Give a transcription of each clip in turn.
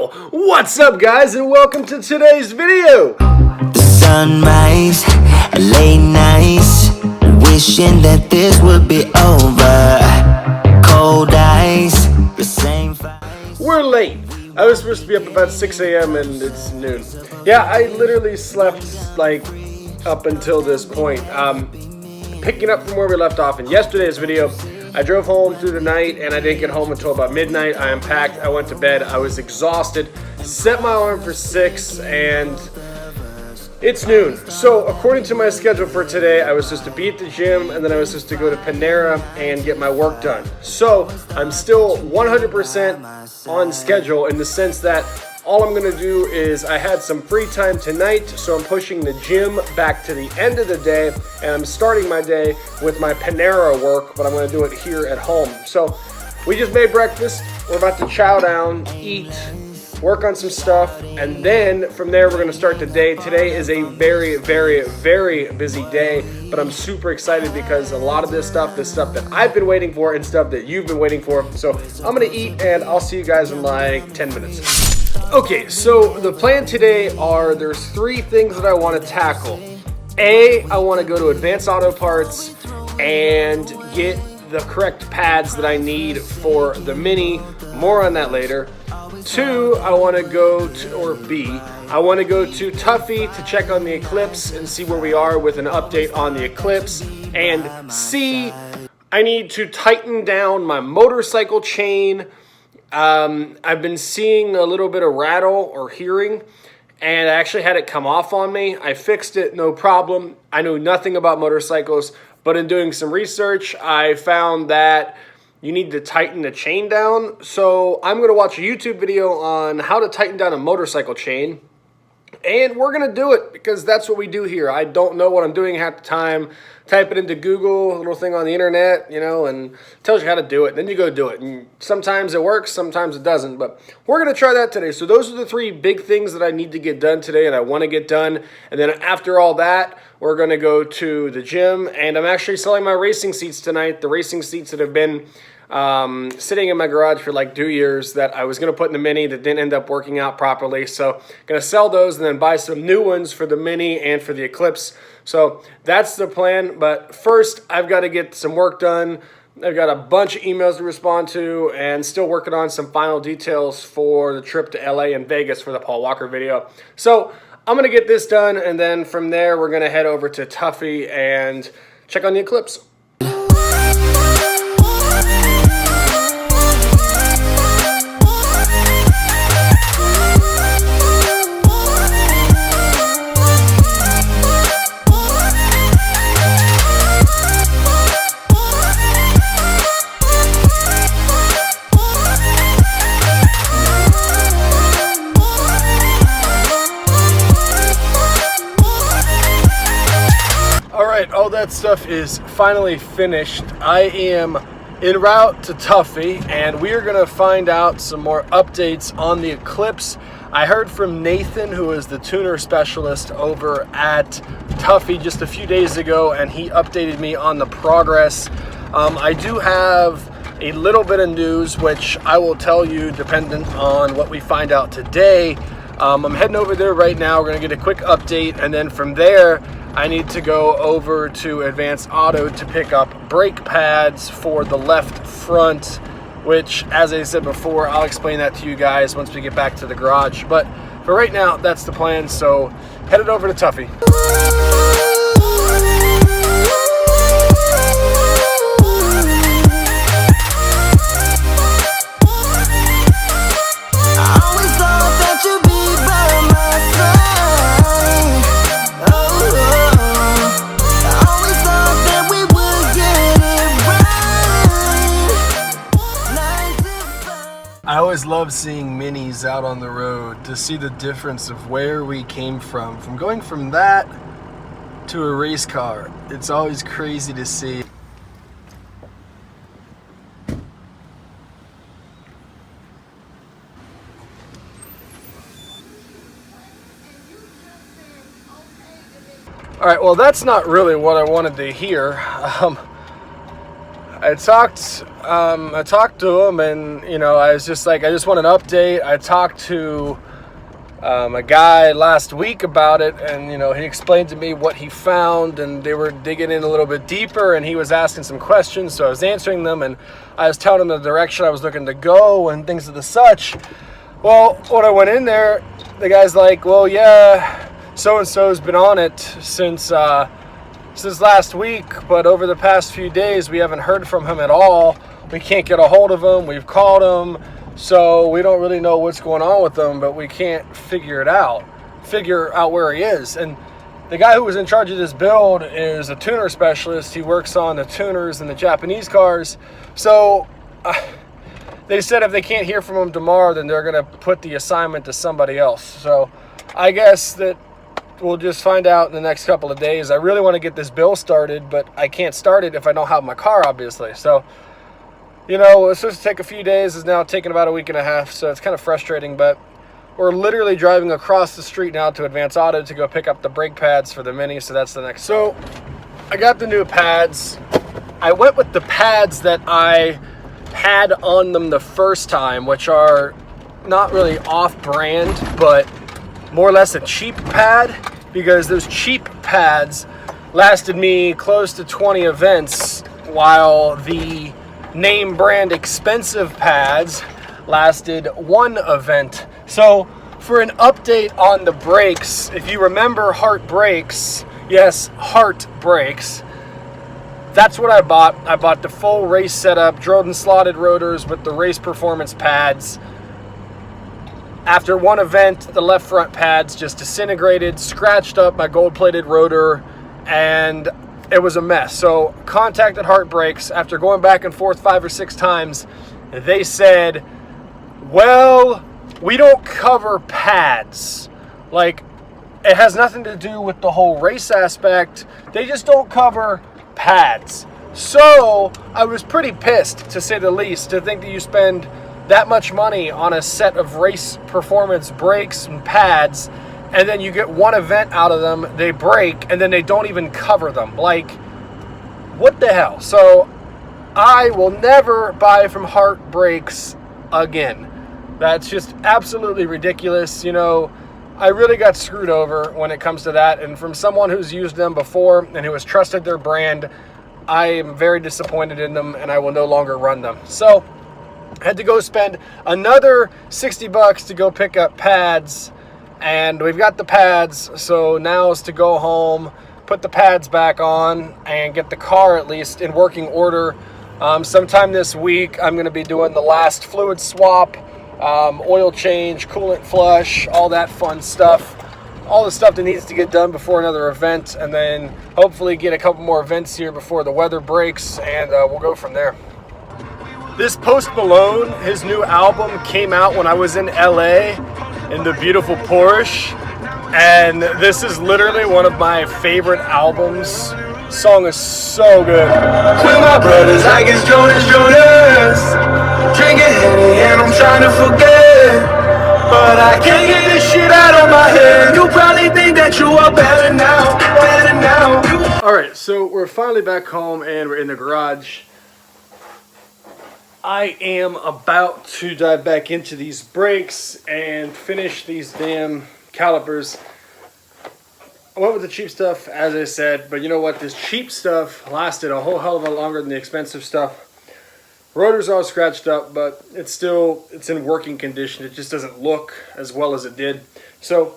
Yo, what's up guys and welcome to today's video. Sunrise, late nights, wishing that this would be over. Cold eyes, the same fire. We're late. I was supposed to be up about 6 a.m. and it's noon. Yeah, I literally slept like up until this point. Picking up from where we left off in yesterday's video, I drove home through the night and I didn't get home until about midnight. I unpacked, I went to bed, I was exhausted, set my alarm for 6 and it's noon. So according to my schedule for today, I was supposed to be at the gym and then I was supposed to go to Panera and get my work done. So I'm still 100% on schedule in the sense that all I'm gonna do is I had some free time tonight, so I'm pushing the gym back to the end of the day and I'm starting my day with my Panera work, but I'm gonna do it here at home. So we just made breakfast, we're about to chow down, eat, work on some stuff, and then from there we're gonna start the day. Today is a very, very, very busy day, but I'm super excited because a lot of this stuff that I've been waiting for and stuff that you've been waiting for. So I'm gonna eat and I'll see you guys in like 10 minutes. Okay, so the plan today there's 3 things that I want to tackle. A, I want to go to Advanced Auto Parts and get the correct pads that I need for the Mini. More on that later. 2, I want to go to, or B, I want to go to Tuffy to check on the Eclipse and see where we are with an update on the Eclipse. And C, I need to tighten down my motorcycle chain. I've been seeing a little bit of rattle or hearing, and I actually had it come off on me. I fixed it, no problem. I knew nothing about motorcycles, but in doing some research, I found that you need to tighten the chain down. So I'm going to watch a YouTube video on how to tighten down a motorcycle chain, and we're going to do it because that's what we do here. I don't know what I'm doing half the time. Type it into Google, a little thing on the internet, you know, and it tells you how to do it. Then you go do it. And sometimes it works, sometimes it doesn't. But we're going to try that today. So those are the 3 big things that I need to get done today and I want to get done. And then after all that, we're going to go to the gym. And I'm actually selling my racing seats tonight. The racing seats that have been sitting in my garage for like 2 years that I was going to put in the Mini that didn't end up working out properly. So going to sell those and then buy some new ones for the Mini and for the Eclipse. So that's the plan. But first, I've got to get some work done. I've got a bunch of emails to respond to and still working on some final details for the trip to LA and Vegas for the Paul Walker video. So I'm going to get this done. And then from there, we're going to head over to Tuffy and check on the Eclipse. All that stuff is finally finished. I am en route to Tuffy and we are going to find out some more updates on the Eclipse. I heard from Nathan, who is the tuner specialist over at Tuffy just a few days ago, and he updated me on the progress. I do have a little bit of news, which I will tell you dependent on what we find out today. I'm heading over there right now. We're going to get a quick update, and then from there, I need to go over to Advanced Auto to pick up brake pads for the left front, which, as I said before, I'll explain that to you guys once we get back to the garage. But for right now, that's the plan. So headed over to Tuffy. I always love seeing Minis out on the road to see the difference of where we came from going from that to a race car. It's always crazy to see. All right, well, that's not really what I wanted to hear. I talked to him, and you know, I was just like, I just want an update. I talked to a guy last week about it, and you know, he explained to me what he found, and they were digging in a little bit deeper, and he was asking some questions, so I was answering them, and I was telling him the direction I was looking to go and things of the such. Well, when I went in there, the guy's like, well, yeah, so and so's been on it since last week, but over the past few days we haven't heard from him at all. We can't get a hold of him. We've called him, so we don't really know what's going on with him, but we can't figure out where he is. And the guy who was in charge of this build is a tuner specialist. He works on the tuners and the Japanese cars. So they said if they can't hear from him tomorrow, then they're going to put the assignment to somebody else. So I guess that we'll just find out in the next couple of days. I really want to get this bill started, but I can't start it if I don't have my car, obviously. So, you know, it's supposed to take a few days. It's now taking about a week and a half, so it's kind of frustrating, but we're literally driving across the street now to Advance Auto to go pick up the brake pads for the Mini, so that's the next. So I got the new pads. I went with the pads that I had on them the first time, which are not really off-brand, but more or less a cheap pad, because those cheap pads lasted me close to 20 events, while the name brand expensive pads lasted one event. So for an update on the brakes, if you remember Hart brakes, yes, Hart brakes, that's what I bought. I bought the full race setup, drilled and slotted rotors with the race performance pads. After one event, the left front pads just disintegrated, scratched up my gold-plated rotor, and it was a mess. So contacted Hart Brakes. After going back and forth 5 or 6 times, they said, well, we don't cover pads. Like, it has nothing to do with the whole race aspect. They just don't cover pads. So I was pretty pissed, to say the least, to think that you spend that much money on a set of race performance brakes and pads, and then you get one event out of them, they break, and then they don't even cover them. Like, what the hell? So I will never buy from Hart Brakes again. That's just absolutely ridiculous. You know, I really got screwed over when it comes to that, and from someone who's used them before and who has trusted their brand, I am very disappointed in them, and I will no longer run them. So I had to go spend another $60 to go pick up pads, and we've got the pads, so now is to go home, put the pads back on, and get the car at least in working order. Sometime this week, I'm going to be doing the last fluid swap, oil change, coolant flush, all that fun stuff. All the stuff that needs to get done before another event, and then hopefully get a couple more events here before the weather breaks, and we'll go from there. This Post Malone, his new album came out when I was in LA in the beautiful Porsche, and this is literally one of my favorite albums. Song is so good. With my brothers, I guess Jonas, drinking Henny and I'm trying to forget, but I can't get this shit out of my head. You probably think that you are better now. Alright, so we're finally back home and we're in the garage. I am about to dive back into these brakes and finish these damn calipers. I went with the cheap stuff, as I said, but you know what? This cheap stuff lasted a whole hell of a lot longer than the expensive stuff. Rotor's all scratched up, but it's in working condition. It just doesn't look as well as it did. So,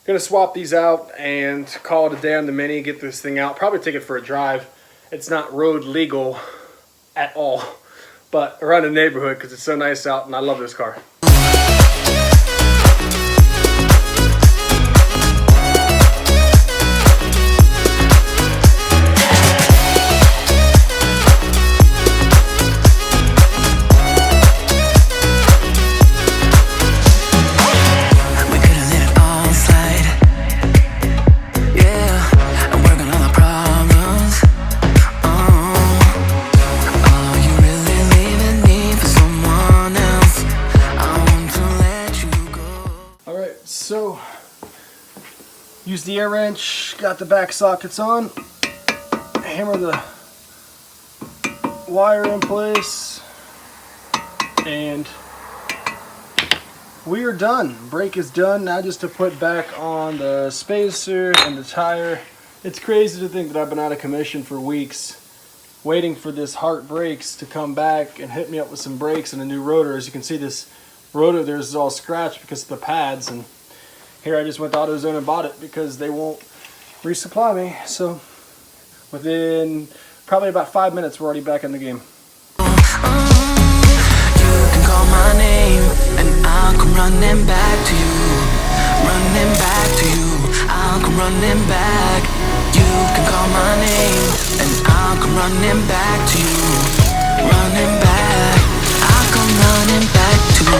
gonna swap these out and call it a day on the Mini, get this thing out, probably take it for a drive. It's not road legal at all, but around the neighborhood because it's so nice out and I love this car. So, use the air wrench, got the back sockets on, hammer the wire in place, and we are done. Brake is done. Now just to put back on the spacer and the tire. It's crazy to think that I've been out of commission for weeks waiting for this Hart Brakes to come back and hit me up with some brakes and a new rotor. As you can see, this rotor there is all scratched because of the pads, and here I just went to AutoZone and bought it because they won't resupply me. So within probably about 5 minutes we're already back in the game. You can call my name and I'll come running back to you. Running back to you, I'll come running back. You can call my name and I'll come running back to you. Running back, I'll come running back to you.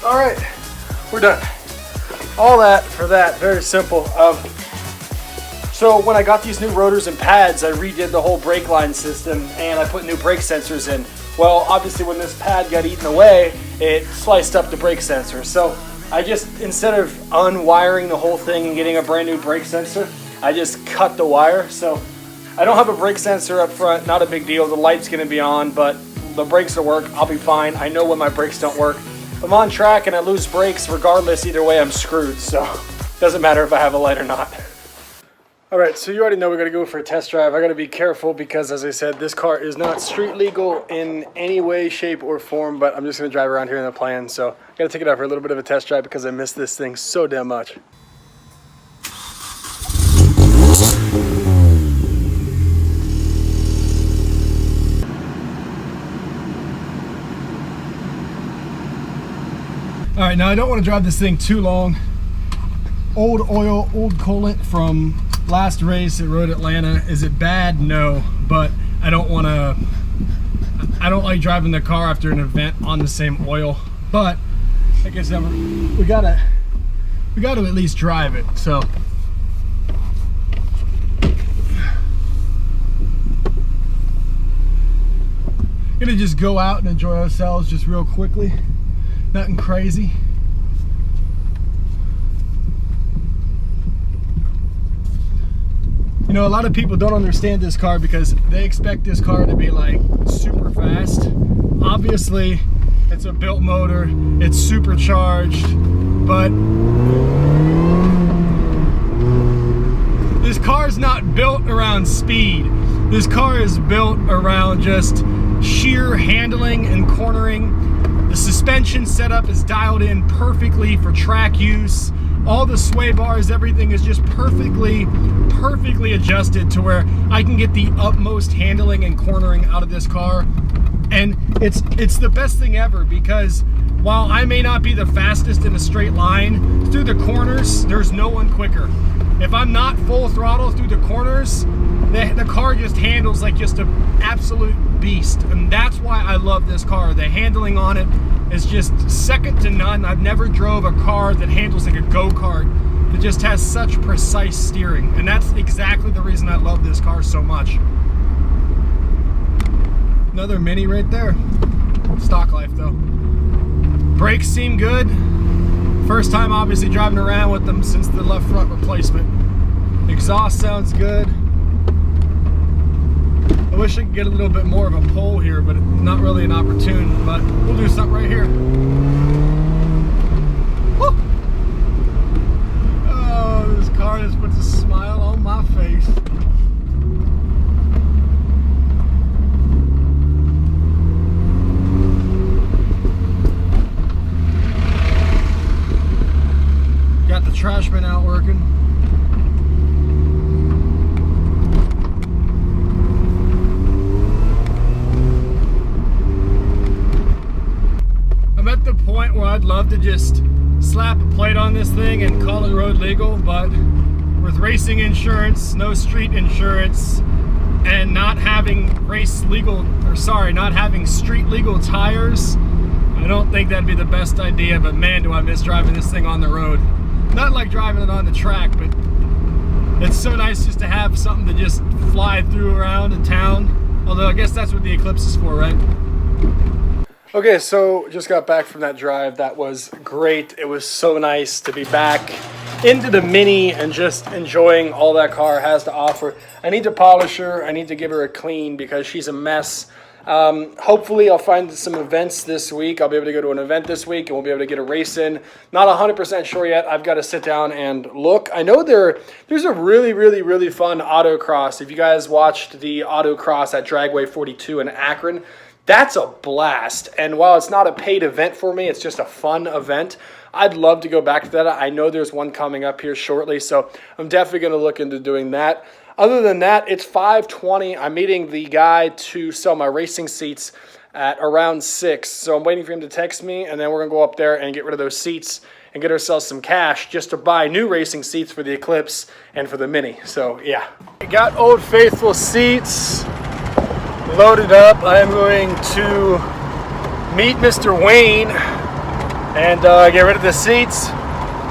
All right, we're done. All that for that, very simple. So when I got these new rotors and pads, I redid the whole brake line system and I put new brake sensors in. Well, obviously when this pad got eaten away, it sliced up the brake sensor. So I just, instead of unwiring the whole thing and getting a brand new brake sensor, I just cut the wire. So I don't have a brake sensor up front, not a big deal. The light's gonna be on, but the brakes will work, I'll be fine. I know when my brakes don't work. If I'm on track and I lose brakes, regardless, either way I'm screwed, so it doesn't matter if I have a light or not. Alright, so you already know we're going to go for a test drive. I got to be careful because, as I said, this car is not street legal in any way, shape, or form, but I'm just going to drive around here in the plan, so I got to take it out for a little bit of a test drive because I miss this thing so damn much. All right, now I don't want to drive this thing too long. Old oil, old coolant from last race at Road Atlanta. Is it bad? No, but I don't like driving the car after an event on the same oil. But like I said, we gotta at least drive it. So gonna just go out and enjoy ourselves just real quickly. Nothing crazy. You know, a lot of people don't understand this car because they expect this car to be like super fast. Obviously, it's a built motor, it's supercharged, but this car is not built around speed. This car is built around just sheer handling and cornering. The suspension setup is dialed in perfectly for track use. All the sway bars, everything is just perfectly adjusted to where I can get the utmost handling and cornering out of this car. And it's the best thing ever because while I may not be the fastest in a straight line, through the corners, there's no one quicker. If I'm not full throttle through the corners, the car just handles like just an absolute beast. And that's why I love this car. The handling on it is just second to none. I've never drove a car that handles like a go-kart that just has such precise steering. And that's exactly the reason I love this car so much. Another Mini right there. Stock life though. Brakes seem good. First time obviously driving around with them since the left front replacement. Exhaust sounds good. I wish I could get a little bit more of a pull here, but not really an opportune, but we'll do something right here. Woo! Oh, this car just puts a smile on my face. Got the trash bin out working. I'm at the point where I'd love to just slap a plate on this thing and call it road legal, but with racing insurance, no street insurance, and not having not having street legal tires, I don't think that'd be the best idea. But man, do I miss driving this thing on the road. Not like driving it on the track, but It's so nice just to have something to just fly through around in town. Although I guess that's what the Eclipse is for, right? Okay, so just got back from that drive. That was great. It was so nice to be back into the Mini and just enjoying all that car has to offer. I need to polish her. I need to give her a clean because she's a mess. Hopefully I'll find some events this week. I'll be able to go to an event this week and we'll be able to get a race in. Not 100% sure yet. I've got to sit down and look. I know there's a really fun autocross. If you guys watched the autocross at Dragway 42 in Akron, that's a blast. And while it's not a paid event for me, it's just a fun event. I'd love to go back to that. I know there's one coming up here shortly, so I'm definitely going to look into doing that. Other than that, it's 5:20. I'm meeting the guy to sell my racing seats at around 6. So I'm waiting for him to text me, and then we're going to go up there and get rid of those seats and get ourselves some cash just to buy new racing seats for the Eclipse and for the Mini. So, yeah. We got Old Faithful seats loaded up. I am going to meet Mr. Wayne and get rid of the seats.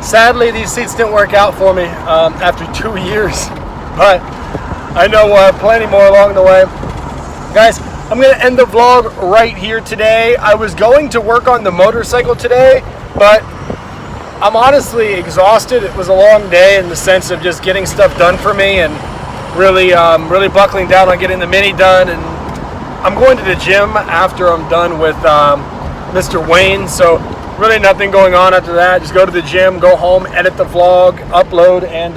Sadly, these seats didn't work out for me after 2 years, but I know plenty more along the way. Guys, I'm going to end the vlog right here today. I was going to work on the motorcycle today, but I'm honestly exhausted. It was a long day in the sense of just getting stuff done for me and really buckling down on getting the Mini done. And I'm going to the gym after I'm done with Mr. Wayne, so really nothing going on after that. Just go to the gym, go home, edit the vlog, upload, and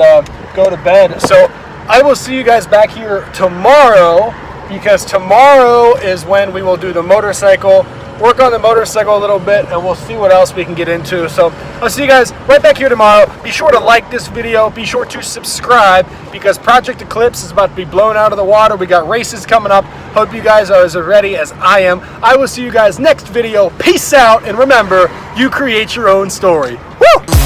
go to bed. So I will see you guys back here tomorrow, because tomorrow is when we will do the motorcycle, work on the motorcycle a little bit, and we'll see what else we can get into. So I'll see you guys right back here tomorrow. Be sure to like this video. Be sure to subscribe, because Project Eclipse is about to be blown out of the water. We got races coming up. Hope you guys are as ready as I am. I will see you guys next video. Peace out, and remember, you create your own story. Woo!